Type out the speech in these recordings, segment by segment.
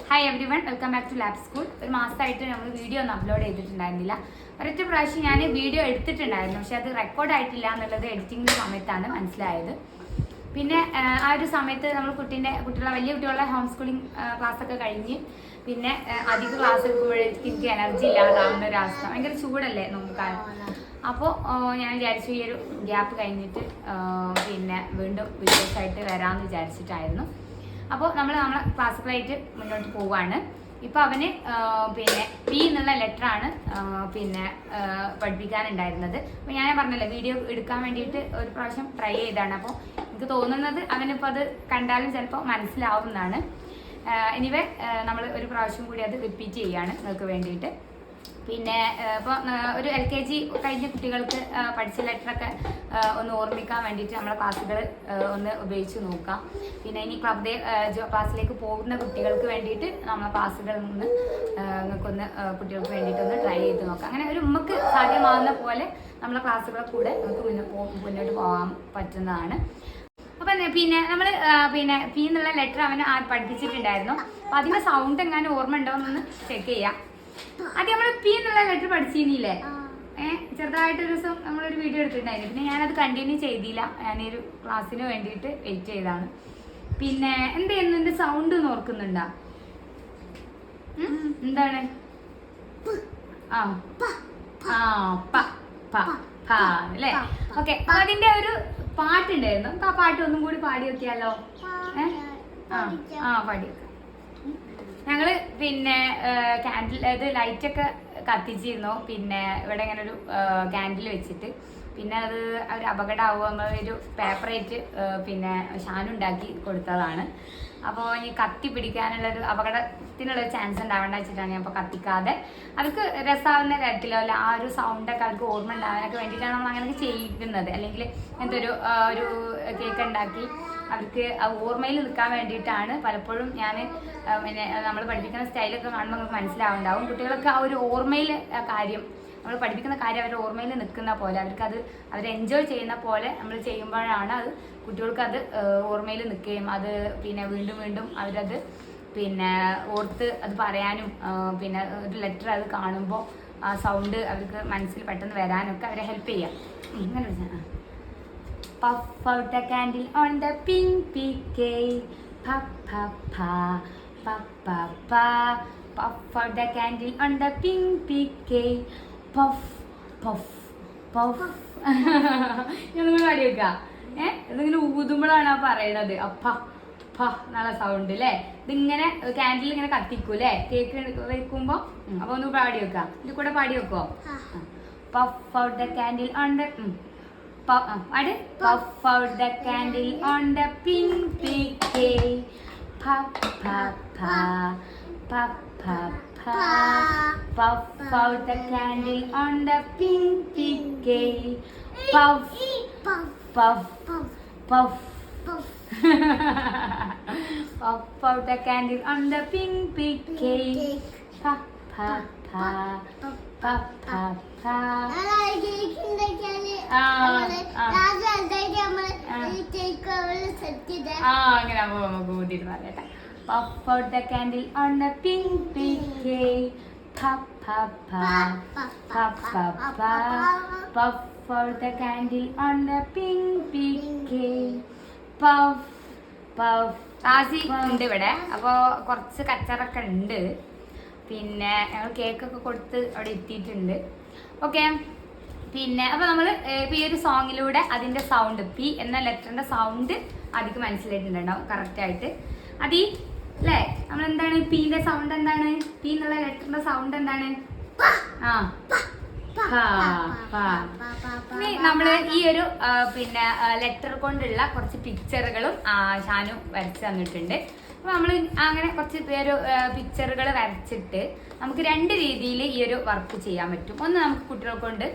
Hi everyone, welcome back to lab school. ഒരു മാസമായിട്ട് നമ്മൾ വീഡിയോ ഒന്നും അപ്ലോഡ് ചെയ്തിട്ടുണ്ടായിരുന്നില്ല. ഒരൊറ്റ പ്രാവശ്യം ഞാൻ വീഡിയോ എടുത്തിട്ടുണ്ടായിരുന്നു, പക്ഷെ അത് റെക്കോർഡ് ആയിട്ടില്ല എന്നുള്ളത് എഡിറ്റിങ്ങിൻ്റെ സമയത്താണ് മനസ്സിലായത്. പിന്നെ ആ ഒരു സമയത്ത് നമ്മൾ കുട്ടികളെ വലിയ കുട്ടികളുടെ ഹോം സ്കൂളിംഗ് ക്ലാസ്സൊക്കെ കഴിഞ്ഞ് പിന്നെ അധിക ക്ലാസ് എടുക്കുമ്പോഴേക്കും എനിക്ക് എനർജി ഇല്ലാതാവുന്ന ഒരു അവസ്ഥ. ഭയങ്കര ചൂടല്ലേ നോക്കാനും. അപ്പോൾ ഞാൻ വിചാരിച്ചു ഈ ഒരു ഗ്യാപ്പ് കഴിഞ്ഞിട്ട് പിന്നെ വീണ്ടും വീഡിയോസായിട്ട് വരാമെന്ന് വിചാരിച്ചിട്ടായിരുന്നു. അപ്പോൾ നമ്മളെ ക്ലാസ്സുകളായിട്ട് മുന്നോട്ട് പോവുകയാണ്. ഇപ്പോൾ അവന് പിന്നെ പി എന്നുള്ള ലെറ്ററാണ് പിന്നെ പഠിപ്പിക്കാനുണ്ടായിരുന്നത്. അപ്പോൾ ഞാൻ പറഞ്ഞല്ലോ വീഡിയോ എടുക്കാൻ വേണ്ടിയിട്ട് ഒരു പ്രാവശ്യം ട്രൈ ചെയ്താണ്. അപ്പോൾ എനിക്ക് തോന്നുന്നത് അവനിപ്പോൾ അത് കണ്ടാലും ചിലപ്പോൾ മനസ്സിലാവുന്നതാണ്. എനിവേ നമ്മൾ ഒരു പ്രാവശ്യം കൂടി അത് റിപ്പീറ്റ് ചെയ്യുകയാണ് നിങ്ങൾക്ക് വേണ്ടിയിട്ട്. പിന്നെ ഇപ്പോൾ ഒരു LKG കഴിഞ്ഞ കുട്ടികൾക്ക് പഠിച്ച ലെറ്ററൊക്കെ ഒന്ന് ഓർമ്മിക്കാൻ വേണ്ടിയിട്ട് നമ്മളെ ക്ലാസ്സുകൾ ഒന്ന് ഉപയോഗിച്ച് നോക്കാം. പിന്നെ ഇനി ക്ലാസ്സിലേക്ക് പോകുന്ന കുട്ടികൾക്ക് വേണ്ടിയിട്ട് നമ്മളെ ക്ലാസ്സുകളിൽ നിന്ന് നിങ്ങൾക്കൊന്ന് കുട്ടികൾക്ക് വേണ്ടിയിട്ടൊന്ന് ട്രൈ ചെയ്ത് നോക്കാം. അങ്ങനെ ഒരു ഉമ്മക്ക് സാധ്യമാകുന്ന പോലെ നമ്മളെ ക്ലാസ്സുകളെ കൂടെ നമുക്ക് മുന്നോട്ട് പോകാൻ പറ്റുന്നതാണ്. അപ്പം പിന്നെ നമ്മൾ പിന്നെ പി എന്നുള്ള ലെറ്റർ അവന് പഠിപ്പിച്ചിട്ടുണ്ടായിരുന്നു. അപ്പം അതിൻ്റെ സൗണ്ട് എങ്ങാനും ഓർമ്മ ഉണ്ടോ എന്നൊന്ന് ചെക്ക് ചെയ്യാം. ആദ്യം നമ്മൾ പി എന്നുള്ള ലെറ്റർ പഠിച്ചിരുന്നില്ലേ? ചെറുതായിട്ടൊരു ദിവസം നമ്മളൊരു വീഡിയോ എടുത്തിട്ടുണ്ടായിരുന്നു. പിന്നെ ഞാനത് കണ്ടിന്യൂ ചെയ്തില്ല. ഞാനൊരു ക്ലാസ്സിന് വേണ്ടിയിട്ട് വെയിറ്റ് ചെയ്താണ്. പിന്നെ എന്തായിരുന്നു എൻ്റെ സൗണ്ട് ഒന്ന് ഓർക്കുന്നുണ്ടോ? എന്താണ്? ആ ആ പ പ പ അല്ലേ? ഓക്കെ. അതിന്റെ ഒരു പാട്ടുണ്ടായിരുന്നു. നമുക്ക് ആ പാട്ട് ഒന്നും കൂടി പാടി വെക്കാലോ? പാടി വെക്കാം. ഞങ്ങള് പിന്നെ ക്യാൻഡിൽ ലൈറ്റൊക്കെ കത്തിച്ചിരുന്നു. പിന്നെ ഇവിടെ ഇങ്ങനെ ഒരു ക്യാൻഡിൽ വെച്ചിട്ട് പിന്നെ അത് ഒരു അപകടമാവുക എന്നൊരു പേപ്പറേറ്റ് പിന്നെ ഷാനുണ്ടാക്കി കൊടുത്തതാണ്. അപ്പോൾ ഈ കത്തി പിടിക്കാനുള്ളൊരു അപകടത്തിനുള്ളൊരു ചാൻസ് ഉണ്ടാവേണ്ട വെച്ചിട്ടാണ് ഞാൻ ഇപ്പോൾ കത്തിക്കാതെ അവർക്ക് രസമാവുന്ന തരത്തിലോ അല്ല ആ ഒരു സൗണ്ടൊക്കെ അവർക്ക് ഓർമ്മ ഉണ്ടാകാനൊക്കെ വേണ്ടിയിട്ടാണ് നമ്മൾ അങ്ങനെയൊക്കെ ചെയ്യുന്നത്. അല്ലെങ്കിൽ അങ്ങനത്തെ ഒരു കേക്ക് ഉണ്ടാക്കി അവർക്ക് ഓർമ്മയിൽ നിൽക്കാൻ വേണ്ടിയിട്ടാണ്. പലപ്പോഴും ഞാൻ പിന്നെ നമ്മൾ പഠിപ്പിക്കുന്ന സ്റ്റൈലൊക്കെ കാണുമ്പോൾ നമുക്ക് മനസ്സിലാവുണ്ടാവും. കുട്ടികളൊക്കെ ആ ഒരു ഓർമ്മയിൽ കാര്യം നമ്മൾ പഠിപ്പിക്കുന്ന കാര്യം അവരുടെ ഓർമ്മയിൽ നിൽക്കുന്ന പോലെ അവർ എൻജോയ് ചെയ്യുന്ന പോലെ നമ്മൾ ചെയ്യുമ്പോഴാണ് അത് കുട്ടികൾക്കത് ഓർമ്മയിൽ നിൽക്കുകയും അത് പിന്നെ വീണ്ടും വീണ്ടും അവരത് പിന്നെ ഓർത്ത് അത് പറയാനും പിന്നെ ഒരു ലെറ്റർ അത് കാണുമ്പോൾ ആ സൗണ്ട് അവർക്ക് മനസ്സിൽ പെട്ടെന്ന് വരാനൊക്കെ അവരെ ഹെൽപ്പ് ചെയ്യാം. ഇങ്ങനെ വിളിച്ചാൽ puff out the candle on the pink cake, puff puff puff puff puff puff, puff out the candle on the pink cake, puff puff puff. ഞങ്ങൾ പാടി വെക്കാം. ഇതിങ്ങനെ ഊതുമ്പോഴാണ് ആ പറയണത്. അപ്പ പ എന്നുള്ള സൗണ്ട് അല്ലേ? ഇതിങ്ങനെ ക്യാൻഡിൽ ഇങ്ങനെ കത്തിക്കൂല്ലേ കേക്ക് വെക്കുമ്പോ. അപ്പൊ ഒന്ന് പാടി വെക്കാം. ഇത് കൂടെ പാടി വെക്കോ? puff out the candle on the puff out the candle on the pink cake, puff puff puff puff puff puff, puff out the candle on the pink cake, puff puff puff puff out the candle on the pink cake, puff puff puff puff puff puff. അങ്ങനെ നമുക്ക് ഊതിട്ട് പറയട്ടെ. Puff out the candle on the pink cake, puff puff puff puff puff puff, puff out the candle on the pink cake, puff puff. ആസി ഉണ്ട് ഇവിടെ. അപ്പോൾ കുറച്ച് കച്ചറൊക്കെ ഉണ്ട്. പിന്നെ ഞങ്ങൾ കേക്കൊക്കെ കൊടുത്ത് അവിടെ എത്തിയിട്ടുണ്ട്. ഓക്കെ. പിന്നെ അപ്പോൾ നമ്മൾ ഇപ്പോൾ ഈ ഒരു സോങ്ങിലൂടെ അതിൻ്റെ സൗണ്ട് പി എന്ന ലെറ്ററിൻ്റെ സൗണ്ട് അതിക്ക് മനസ്സിലായിട്ടുണ്ടാവും കറക്റ്റായിട്ട്. അതി അല്ലേ? നമ്മളെന്താണ് പിന്റെ സൗണ്ട് എന്താണ്? പി എന്നുള്ള ലെറ്ററിൻ്റെ സൗണ്ട് എന്താണ്? ഇനി നമ്മൾ ഈ ഒരു പിന്നെ ലെറ്റർ കൊണ്ടുള്ള കുറച്ച് പിക്ചറുകളും ഷാനു വരച്ച് തന്നിട്ടുണ്ട്. അപ്പോൾ നമ്മൾ അങ്ങനെ കുറച്ച് പിക്ചറുകൾ വരച്ചിട്ട് നമുക്ക് രണ്ട് രീതിയിൽ ഈ ഒരു വർക്ക് ചെയ്യാൻ പറ്റും. ഒന്ന് നമുക്ക് കുട്ടികളെ കൊണ്ട്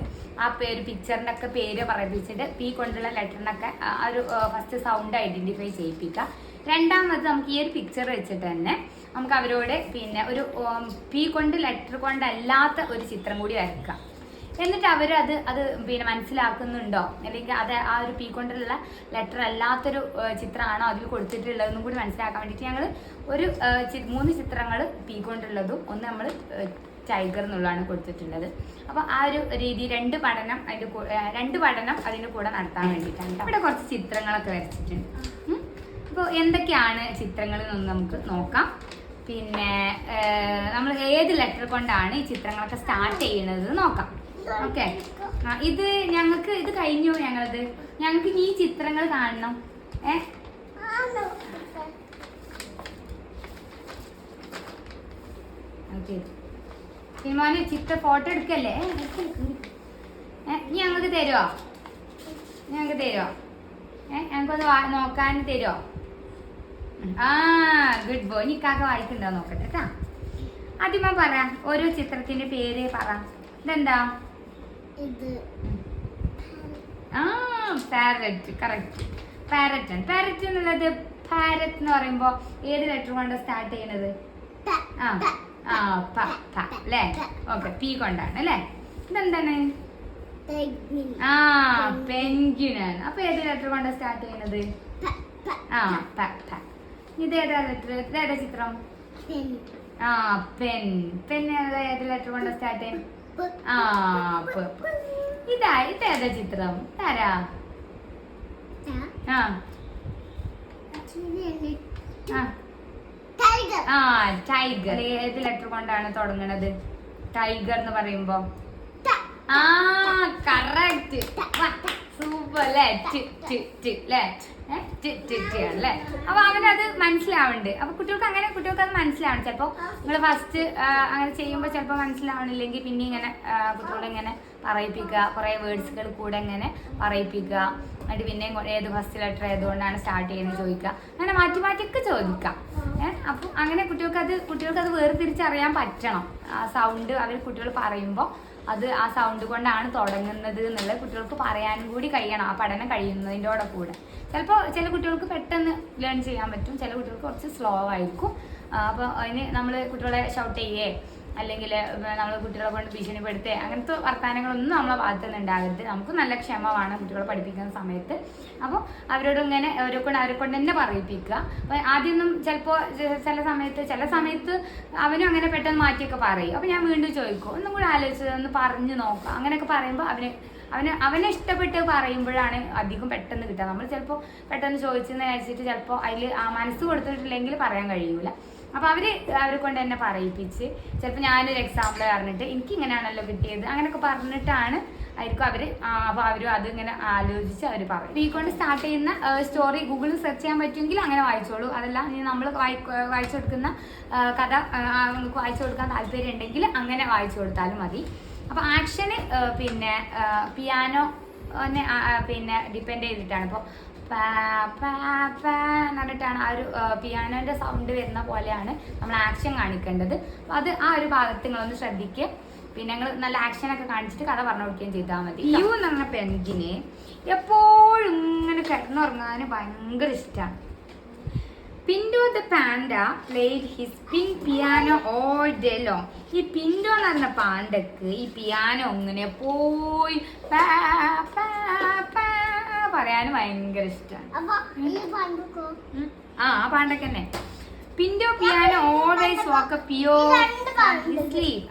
ആ പിക്ചറിൻ്റെ ഒക്കെ പേര് പറയിപ്പിച്ചിട്ട് പി കൊണ്ടുള്ള ലെറ്ററിനൊക്കെ ആ ഒരു ഫസ്റ്റ് സൗണ്ട് ഐഡൻറ്റിഫൈ ചെയ്യിപ്പിക്കുക. രണ്ടാമത് നമുക്ക് ഈ ഒരു പിക്ചർ വെച്ചിട്ട് തന്നെ നമുക്ക് അവരോട് പിന്നെ ഒരു പി കൊണ്ട് ലെറ്റർ കൊണ്ടല്ലാത്ത ഒരു ചിത്രം കൂടി വരയ്ക്കാം. എന്നിട്ട് അവർ അത് പിന്നെ മനസ്സിലാക്കുന്നുണ്ടോ, അല്ലെങ്കിൽ അത് ആ ഒരു പി കൊണ്ടുള്ള ലെറ്റർ അല്ലാത്തൊരു ചിത്രമാണോ അതിൽ കൊടുത്തിട്ടുള്ളതെന്നും കൂടി മനസ്സിലാക്കാൻ വേണ്ടിയിട്ട് ഞങ്ങൾ ഒരു 3 ചിത്രങ്ങൾ പി കൊണ്ടുള്ളതും ഒന്ന് നമ്മൾ ടൈഗർ എന്നുള്ളതാണ് കൊടുത്തിട്ടുള്ളത്. അപ്പോൾ ആ ഒരു രീതി 2 പഠനം അതിൻ്റെ കൂടെ നടത്താൻ വേണ്ടിയിട്ടാണ്. ഇവിടെ കുറച്ച് ചിത്രങ്ങളൊക്കെ വരച്ചിട്ടുണ്ട്. അപ്പോൾ എന്തൊക്കെയാണ് ചിത്രങ്ങൾ എന്നൊന്ന് നമുക്ക് നോക്കാം. പിന്നെ നമ്മൾ ഏത് ലെറ്റർ കൊണ്ടാണ് ഈ ചിത്രങ്ങളൊക്കെ സ്റ്റാർട്ട് ചെയ്യുന്നത് നോക്കാം. ഓക്കെ, ഇത് ഞങ്ങൾക്ക് ഇത് കഴിഞ്ഞു. ഞങ്ങൾക്ക് ഈ ചിത്രങ്ങൾ കാണണം. ഓക്കെ, സിനിമാന് ചിത്ര ഫോട്ടോ എടുക്കല്ലേ? ഞങ്ങൾക്ക് തരുമോ? ഞങ്ങൾക്കൊന്ന് നോക്കാൻ തരുമോ? ആ, ഗുഡ് ബോയ്. നിക്കാക്ക വായിക്കുന്നുണ്ടോ നോക്കട്ടെ കേട്ടാ. ആദ്യമ പറ, ഓരോ ചിത്രത്തിന്റെ പേര് പറ. ഇതെന്താ? ആ, പാരറ്റ്. കറക്റ്റ്, പാരറ്റ് ആണ്. പാരറ്റ് എന്നുള്ളത് പാരറ്റ് എന്ന് പറയുമ്പോ ഏത് ലെറ്റർ കൊണ്ട് സ്റ്റാർട്ട് ചെയ്യണത്? അല്ലേ? ഓക്കെ, പി കൊണ്ടാണ് അല്ലേ? ഇതെന്താണ്? പെൻഗ്വിനാണ്. അപ്പൊ ഏത് ലെറ്റർ കൊണ്ട് സ്റ്റാർട്ട് ചെയ്യുന്നത്? ഇതേതാ ലെറ്റർ? ഇതേതാ ചിത്രം? പെൻ. ഏത് ലെറ്റർ കൊണ്ട് സ്റ്റാർട്ട് ചെയ്യും? ഇതേതാ ചിത്രം? ആരാ? ടൈഗർ. ഏത് ലെറ്റർ കൊണ്ടാണ് തുടങ്ങണത് ടൈഗർ എന്ന് പറയുമ്പോ? കറക്റ്റ്, സൂപ്പർ അല്ലേ? അല്ലേ? അപ്പൊ അവനത് മനസ്സിലാവുന്നുണ്ട്. അപ്പൊ കുട്ടികൾക്ക് അത് മനസ്സിലാവണം. ചിലപ്പോ നിങ്ങൾ ഫസ്റ്റ് അങ്ങനെ ചെയ്യുമ്പോൾ ചിലപ്പോൾ മനസ്സിലാവണില്ലെങ്കിൽ പിന്നെ ഇങ്ങനെ കുട്ടികളെ ഇങ്ങനെ പറയിപ്പിക്കുക, കുറെ വേർഡ്സുകൾ കൂടെ ഇങ്ങനെ പറയിപ്പിക്കുക. എന്നിട്ട് പിന്നെ ഏത് ഫസ്റ്റ് ലെറ്റർ ഏതുകൊണ്ടാണ് സ്റ്റാർട്ട് ചെയ്യുന്നത് ചോദിക്കുക. അങ്ങനെ മാറ്റിയൊക്കെ ചോദിക്കാം. അപ്പം അങ്ങനെ കുട്ടികൾക്ക് അത് വേർതിരിച്ചറിയാൻ പറ്റണം. ആ സൗണ്ട് കുട്ടികൾ പറയുമ്പോൾ അത് ആ സൗണ്ട് കൊണ്ടാണ് തുടങ്ങുന്നത് എന്നുള്ളത് കുട്ടികൾക്ക് പറയാനും കൂടി കഴിയണം, ആ പഠനം കഴിയുന്നതിൻ്റെ കൂടെ. ചിലപ്പോൾ ചില കുട്ടികൾക്ക് പെട്ടെന്ന് ലേൺ ചെയ്യാൻ പറ്റും, ചില കുട്ടികൾക്ക് കുറച്ച് സ്ലോ ആയിരിക്കും. അപ്പോൾ അതിന് നമ്മൾ കുട്ടികളെ ഷൗട്ട് ചെയ്യേ അല്ലെങ്കിൽ നമ്മൾ കുട്ടികളെ കൊണ്ട് ഭീഷണിപ്പെടുത്തേ അങ്ങനത്തെ വർത്തമാനങ്ങളൊന്നും നമ്മളെ ഭാഗത്തു നിന്ന് ഉണ്ടാകരുത്. നമുക്ക് നല്ല ക്ഷമ വേണം കുട്ടികളെ പഠിപ്പിക്കുന്ന സമയത്ത്. അപ്പോൾ അവരെ കൊണ്ട് തന്നെ പറയിപ്പിക്കുക. അപ്പോൾ ആദ്യമൊന്നും ചിലപ്പോൾ ചില സമയത്ത് അവനും അങ്ങനെ പെട്ടെന്ന് മാറ്റിയൊക്കെ പറയും. അപ്പോൾ ഞാൻ വീണ്ടും ചോദിക്കും, ഒന്നും കൂടെ ആലോചിച്ച് ഒന്ന് പറഞ്ഞു നോക്കാം. അങ്ങനെയൊക്കെ പറയുമ്പോൾ അവനെ ഇഷ്ടപ്പെട്ട് പറയുമ്പോഴാണ് അധികം പെട്ടെന്ന് കിട്ടുക. നമ്മൾ ചിലപ്പോൾ പെട്ടെന്ന് ചോദിച്ചെന്ന് വിചാരിച്ചിട്ട് ചിലപ്പോൾ അതിൽ ആ മനസ്സ് കൊടുത്തിട്ടില്ലെങ്കിൽ പറയാൻ കഴിയൂല. അപ്പോൾ അവരെ കൊണ്ട് തന്നെ പറയിപ്പിച്ച് ചിലപ്പോൾ ഞാനൊരു എക്സാമ്പിൾ പറഞ്ഞിട്ട് എനിക്ക് ഇങ്ങനെയാണല്ലോ കിട്ടിയത് അങ്ങനെയൊക്കെ പറഞ്ഞിട്ടാണ് ആയിരിക്കും അപ്പോൾ അവരും അതിങ്ങനെ ആലോചിച്ച് അവർ പറയും. ഈ കൊണ്ട് സ്റ്റാർട്ട് ചെയ്യുന്ന സ്റ്റോറി ഗൂഗിളിൽ സെർച്ച് ചെയ്യാൻ പറ്റുമെങ്കിൽ അങ്ങനെ വായിച്ചോളൂ. അതല്ല നമ്മൾ വായിച്ചു കൊടുക്കുന്ന കഥ നിങ്ങൾക്ക് വായിച്ചു കൊടുക്കാൻ താല്പര്യം ഉണ്ടെങ്കിൽ അങ്ങനെ വായിച്ചു കൊടുത്താലും മതി. അപ്പോൾ ആക്ഷന് പിന്നെ പിയാനോ പിന്നെ ഡിപ്പെൻഡ് ചെയ്തിട്ടാണ്. ഇപ്പോൾ എന്നിട്ടാണ് ആ ഒരു പിയാനോന്റെ സൗണ്ട് വരുന്ന പോലെയാണ് നമ്മൾ ആക്ഷൻ കാണിക്കേണ്ടത്. അപ്പോൾ അത് ആ ഒരു ഭാഗത്ത് നിങ്ങളൊന്ന് ശ്രദ്ധിക്കുക. പിന്നെ ഞങ്ങൾ നല്ല ആക്ഷനൊക്കെ കാണിച്ചിട്ട് കഥ പറഞ്ഞു കൊടുക്കുകയും ചെയ്താൽ മതി. യു എന്ന് പറഞ്ഞ പെൻഗിന് എപ്പോഴും ഇങ്ങനെ കിടന്നുറങ്ങാൻ ഭയങ്കര ഇഷ്ടമാണ്. Pindo the panda played his pink piano all day long. ഈ പിൻഡോ എന്ന് പറഞ്ഞ പാണ്ടക്ക് ഈ പിയാനോ ഇങ്ങനെ പോയി പറയാനും ഭയങ്കര ഇഷ്ടമാണ്. ആ പാണ്ടക്ക് തന്നെ പിൻഡോ പിയാനോ ഓൾവേസ് വാക്ക് പിയോ സ്ലീപ്.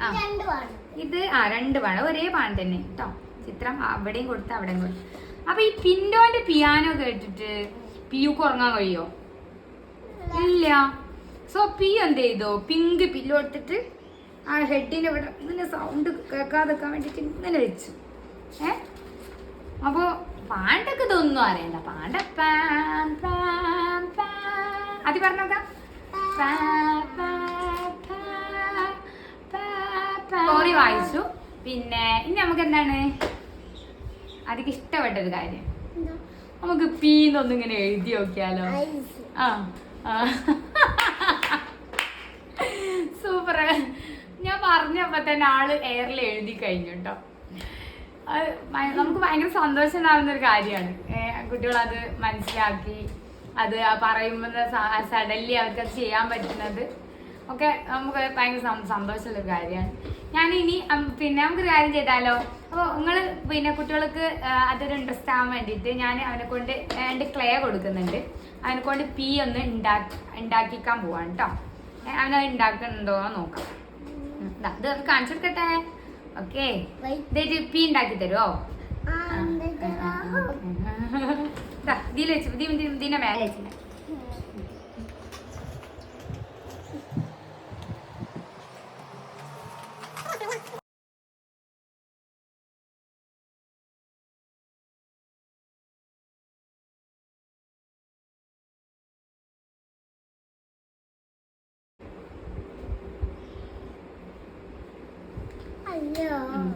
ഇത് 2 പാണ്ട ഒരേ പാണ്ട് തന്നെ കേട്ടോ. ചിത്രം അവിടെയും കൊടുത്ത് അവിടെയും കൊടുത്തു. അപ്പൊ ഈ പിൻഡോന്റെ പിയാനോ കേട്ടിട്ട് പിയുക്ക് ഉറങ്ങാൻ കഴിയോ? ഇല്ല. സോ പി എന്ത് ചെയ്തോ പിങ്ക് പില്ലോ എടുത്തിട്ട് ആ ഹെഡിന്റെ ഇവിടെ ഇങ്ങനെ സൗണ്ട് കേൾക്കാതെക്കാൻ വേണ്ടിട്ട് ഇങ്ങനെ വെച്ചു. അപ്പൊ പാണ്ടൊക്കെ ഇതൊന്നും അറിയണ്ട. പാണ്ട അത് പറഞ്ഞോക്കാം. സ്റ്റോറി വായിച്ചു. പിന്നെ ഇനി നമുക്ക് എന്താണ് അധികം ഇഷ്ടപ്പെട്ടൊരു കാര്യം, നമുക്ക് പീന്നൊന്നും ഇങ്ങനെ എഴുതി നോക്കിയാലോ? സൂപ്പർ. ഞാൻ പറഞ്ഞപ്പോ തന്നെ ആള് എയറിൽ എഴുതി കഴിഞ്ഞു കേട്ടോ. അത് നമുക്ക് ഭയങ്കര സന്തോഷം ഉണ്ടാകുന്ന ഒരു കാര്യമാണ്. കുട്ടികളത് മനസ്സിലാക്കി അത് പറയുമ്പോൾ സഡൻലി അവർക്ക് അത് ചെയ്യാൻ പറ്റുന്നത് ഒക്കെ നമുക്ക് ഭയങ്കര സന്തോഷമുള്ള കാര്യമാണ്. ഞാനിനി പിന്നെ നമുക്കൊരു കാര്യം ചെയ്താലോ. അപ്പോൾ നിങ്ങൾ പിന്നെ കുട്ടികൾക്ക് അതൊരു ഇൻട്രസ്റ്റ് ആവാൻ വേണ്ടിയിട്ട് ഞാൻ അവനെ കൊണ്ട് ക്ലേ കൊടുക്കുന്നുണ്ട്. അവനെ കൊണ്ട് പീ ഒന്ന് ഉണ്ടാക്കിക്കാൻ പോവാണ് കേട്ടോ. അവനത് ഉണ്ടാക്കുന്നുണ്ടോ നോക്കാം. ഇത് കാണിച്ചു കൊടുക്കട്ടെ. ഓക്കെ, ഇതായിട്ട് പീ ഉണ്ടാക്കി തരുമോ? ഇതിൽ വെച്ച് ഇതിന്റെ മേലെ വെച്ചില്ല.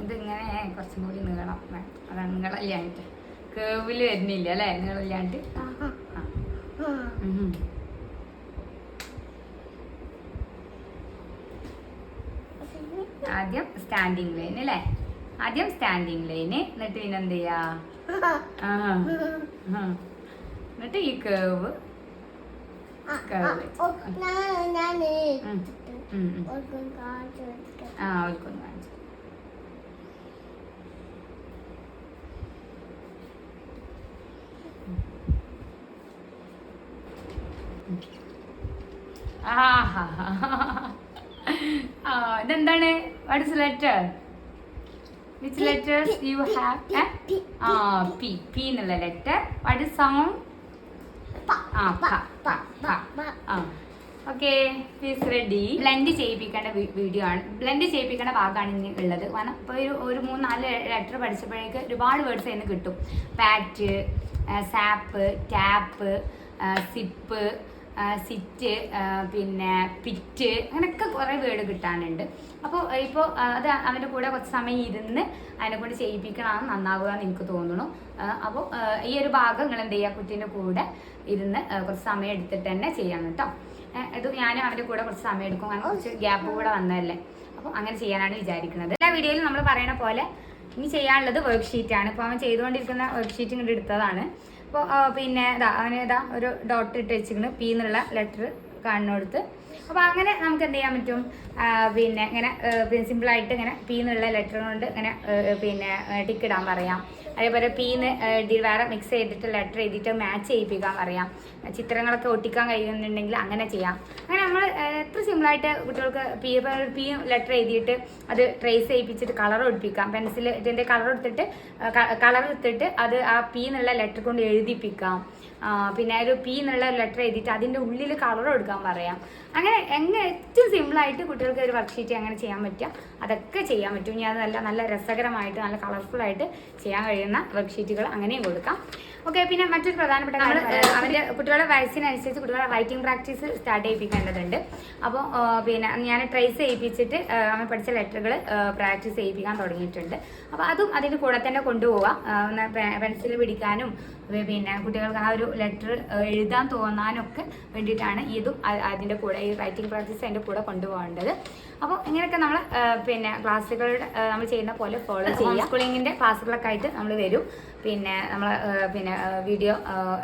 ഇതിങ്ങനെ കുറച്ചും കൂടി നീളം വേണം. അതാണ് നീളമില്ലാണ്ട് കേവില് വരുന്നില്ല അല്ലേ? നീളമില്ലാണ്ട് ആദ്യം സ്റ്റാൻഡിങ് ലൈൻ അല്ലേ? ആദ്യം സ്റ്റാൻഡിങ് ലൈന്, എന്നിട്ട് പിന്നെന്ത് ചെയ്യാ? എന്നിട്ട് ഈ കേവ് അവർക്കൊന്ന് കാണിച്ചു. ഇതെന്താണ്? What is letter? Which letters you have? P. P എന്നുള്ള letter. What is sound? Okay, പീസ് റെഡി. ബ്ലെൻഡ് ചെയ്യിപ്പിക്കേണ്ട വീഡിയോ ആണ്, ബ്ലെൻഡ് ചെയ്യിപ്പിക്കേണ്ട ഭാഗമാണ് ഇനി ഉള്ളത്. കാരണം ഇപ്പോൾ ഒരു 3-4 ലെറ്റർ പഠിച്ചപ്പോഴേക്ക് ഒരുപാട് വേർഡ്സ് അതിന് കിട്ടും. പാറ്റ്, സാപ്പ്, ടാപ്പ്, സിപ്പ്, സിറ്റ്, പിന്നെ പിറ്റ്, അങ്ങനെയൊക്കെ കുറേ വേർഡ് കിട്ടാനുണ്ട്. അപ്പോൾ ഇപ്പോൾ അത് അവൻ്റെ കൂടെ കുറച്ച് സമയം ഇരുന്ന് അതിനെ കൊണ്ട് ചെയ്യിപ്പിക്കണമെന്ന് നന്നാവുക എന്ന് എനിക്ക് തോന്നുന്നു. അപ്പോൾ ഈ ഒരു ഭാഗം നിങ്ങൾ എന്ത് ചെയ്യുക, കുട്ടീൻ്റെ കൂടെ ഇരുന്ന് കുറച്ച് സമയം എടുത്തിട്ട് തന്നെ ചെയ്യണം കേട്ടോ. ഇത് ഞാൻ അവൻ്റെ കൂടെ കുറച്ച് സമയം എടുക്കും, കാരണം കുറച്ച് ഗ്യാപ്പ് കൂടെ വന്നതല്ലേ. അപ്പോൾ അങ്ങനെ ചെയ്യാനാണ് വിചാരിക്കുന്നത്. എല്ലാ വീഡിയോയിലും നമ്മൾ പറയണ പോലെ ഇനി ചെയ്യാനുള്ളത് വർക്ക് ഷീറ്റാണ്. ഇപ്പോൾ അവൻ ചെയ്തുകൊണ്ടിരിക്കുന്ന വർക്ക് ഷീറ്റ് ഇങ്ങോട്ട് എടുത്തതാണ്. അപ്പോൾ പിന്നെ അവന് ഒരു ഡോട്ട് ഇട്ട് വെച്ചിരിക്കുന്നു, പി എന്നുള്ള ലെറ്റർ കാണുന്നിടത്ത്. അപ്പോൾ അങ്ങനെ നമുക്ക് എന്ത് ചെയ്യാൻ പറ്റും, പിന്നെ ഇങ്ങനെ സിമ്പിളായിട്ട് ഇങ്ങനെ പി എന്നുള്ള ലെറ്റർ കൊണ്ട് ഇങ്ങനെ പിന്നെ ടിക്ക് ഇടാൻ പറയാം. അതേപോലെ പീന്ന് വേറെ മിക്സ് ചെയ്തിട്ട് ലെറ്റർ എഴുതിയിട്ട് മാച്ച് ചെയ്യിപ്പിക്കാൻ പറയാം. ചിത്രങ്ങളൊക്കെ ഒട്ടിക്കാൻ കഴിയുന്നുണ്ടെങ്കിൽ അങ്ങനെ ചെയ്യാം. അങ്ങനെ നമ്മൾ എത്ര സിമ്പിളായിട്ട് കുട്ടികൾക്ക് പി ലെറ്റർ എഴുതിയിട്ട് അത് ട്രേസ് ചെയ്യിപ്പിച്ചിട്ട് കളർ ഒടിപ്പിക്കാം. പെൻസിൽ ഇതിൻ്റെ കളർ എടുത്തിട്ട് അത് ആ പി എന്നുള്ള ലെറ്റർ കൊണ്ട് എഴുതിപ്പിക്കാം. പിന്നെ ഒരു പി എന്നുള്ള ലെറ്റർ എഴുതിയിട്ട് അതിൻ്റെ ഉള്ളിൽ കളർ കൊടുക്കാൻ പറയാം. അങ്ങനെ ഏറ്റവും സിമ്പിളായിട്ട് കുട്ടികൾക്ക് ഒരു വർക്ക്ഷീറ്റ് അങ്ങനെ ചെയ്യാൻ പറ്റുക അതൊക്കെ ചെയ്യാൻ പറ്റും. ഇനി അത് നല്ല രസകരമായിട്ട് നല്ല കളർഫുള്ളായിട്ട് ചെയ്യാൻ കഴിയുന്ന വർക്ക്ഷീറ്റുകൾ അങ്ങനെയും കൊടുക്കാം. ഓക്കെ, പിന്നെ മറ്റൊരു പ്രധാനപ്പെട്ട അവൻ്റെ കുട്ടികളുടെ വയസ്സിനനുസരിച്ച് കുട്ടികളുടെ റൈറ്റിംഗ് പ്രാക്ടീസ് സ്റ്റാർട്ട് ചെയ്യിപ്പിക്കേണ്ടതുണ്ട്. അപ്പോൾ പിന്നെ ഞാൻ ട്രേസ് ചെയ്യിപ്പിച്ചിട്ട് അവൻ പഠിച്ച ലെറ്ററുകൾ പ്രാക്ടീസ് ചെയ്യിപ്പിക്കാൻ തുടങ്ങിയിട്ടുണ്ട്. അപ്പോൾ അതും അതിൻ്റെ കൂടെ തന്നെ കൊണ്ടുപോകാം. പെൻസിൽ പിടിക്കാനും പിന്നെ കുട്ടികൾക്ക് ആ ഒരു ലെറ്റർ എഴുതാൻ തോന്നാനൊക്കെ വേണ്ടിയിട്ടാണ് ഇതും അതിൻ്റെ കൂടെ ഈ റൈറ്റിംഗ് പ്രാക്ടീസ് അതിൻ്റെ കൂടെ കൊണ്ടുപോകേണ്ടത്. അപ്പോൾ ഇങ്ങനെയൊക്കെ നമ്മൾ പിന്നെ ക്ലാസ്സുകളുടെ നമ്മൾ ചെയ്യുന്ന പോലെ ഫോളോ ചെയ്യാം. സ്കൂളിങ്ങിൻ്റെ ക്ലാസ്സുകളൊക്കെ ആയിട്ട് നമ്മൾ വരും. പിന്നെ നമ്മൾ പിന്നെ വീഡിയോ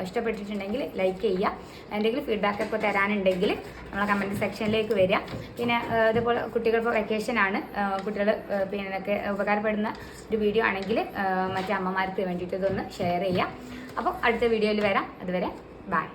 ഇഷ്ടപ്പെട്ടിട്ടുണ്ടെങ്കിൽ ലൈക്ക് ചെയ്യുക. എന്തെങ്കിലും ഫീഡ്ബാക്കൊക്കെ തരാനുണ്ടെങ്കിൽ നമ്മളെ കമൻറ്റ് സെക്ഷനിലേക്ക് വരിക. പിന്നെ ഇതുപോലെ കുട്ടികളിപ്പോൾ വെക്കേഷനാണ്, കുട്ടികൾ പിന്നെ ഉപകാരപ്പെടുന്ന ഒരു വീഡിയോ ആണെങ്കിൽ മറ്റേ അമ്മമാർക്ക് വേണ്ടിയിട്ട് ഇതൊന്ന് ഷെയർ ചെയ്യാം. അപ്പോൾ അടുത്ത വീഡിയോയിൽ വരാം. അതുവരെ ബൈ.